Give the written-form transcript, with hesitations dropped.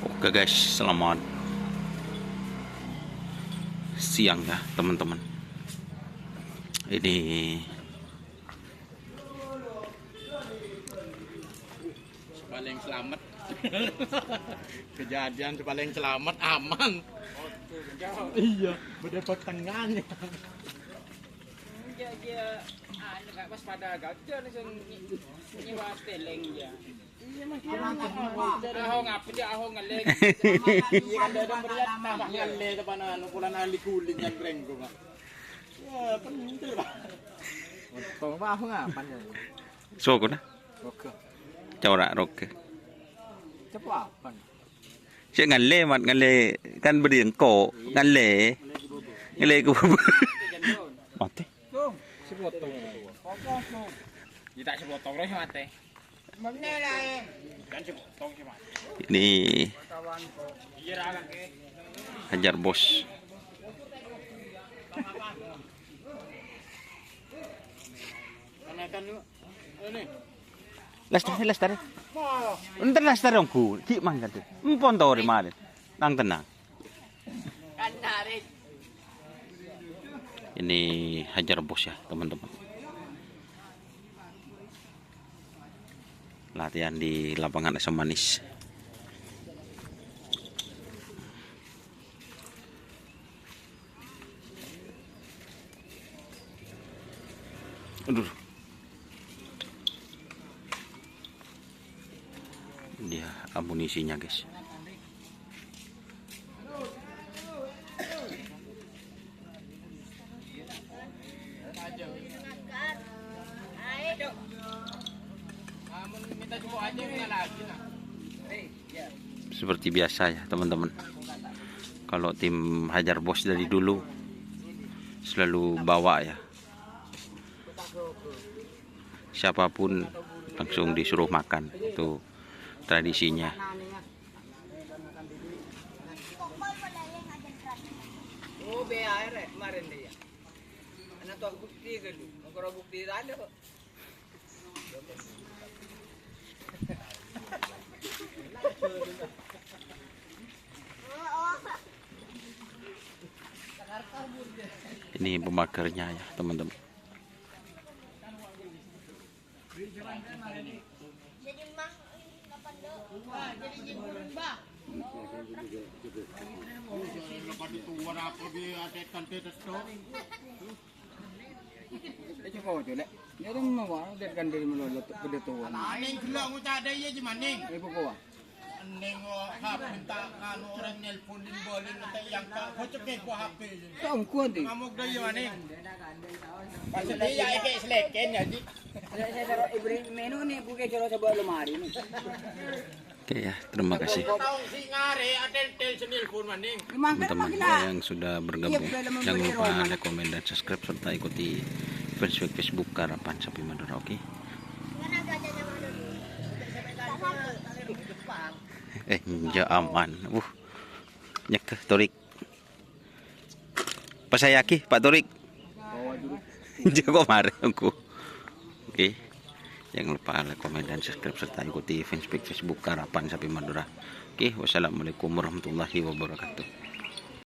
Oke guys, selamat siang ya teman-teman. Ini paling selamat. Kejadian paling selamat aman. Iya, berdebat tangannya. Dia anu gak pas pada gajah langsung nyewa steleng dia. Iya mas ahong apa dia ahong ngaleng. Iya kan ada meriat tambah Ngalle depan anu pulan ali kuling yang brenggo, Pak. Ya, penting lah. Untung apa ngapan ya? so na Oke. cawra roke. Cepat apa? Siya ngale mat ngale kan berdiri ko ngale ko. Mati. Sepotong. Dia tak sepotong roh mate. Kan sepotong cuma. Ini Iya raga ke. Hajar Bos. Kanakan yuk. Ini. Lestari. Entar lestari ku. Ki man kan. Empon tawari malin. Nang tenang. Kan narik. Ini Hajar Bos ya teman-teman. Latihan di lapangan Asam Manis. Aduh. Dia amunisinya guys. Minta coba aja enggak lagi nah. Seperti biasa ya teman-teman. Kalau tim Hajar Bos dari dulu selalu bawa ya. Siapapun langsung disuruh makan, itu tradisinya. Oh BAR kemarin dia. Anak tuh bukti kan lu. Kalau bukti ada kok. Ini pemakarnya ya teman-teman. Jadi mah kapan jadi jiburan bah. Lepas itu apa dia ada kantor itu? Itu kau tu lek. Dia tu mau dia kan dari mulut ke tu. Aning kelang ucap ada ya jemaning. Ibu kau. Aning hap minta kan orang nelpon din boleh minta yang tak kocok ke HP. Kau kuat tu. Ngamuk dah ya aning. Pasal dia ya ke seleken jadi. Saya taruh ibri menu ni bukan kalau sebuah lemari ni. Oke ya, terima kasih Tahu si ngare ada tel nelpon maning. teman-teman yang sudah bergabung. Jangan lupa like, komen, dan subscribe serta ikuti Facebook Harapan Sapi Madura. Oke. Mana gajahnya mana dulu? Ya aman. Nyak ke Torik. Pasayaki Pak Torik. Jago mari aku. Oke. Jangan lupa like, komen, dan subscribe serta ikuti Facebook Harapan Sapi Madura. Oke, wassalamualaikum warahmatullahi wabarakatuh.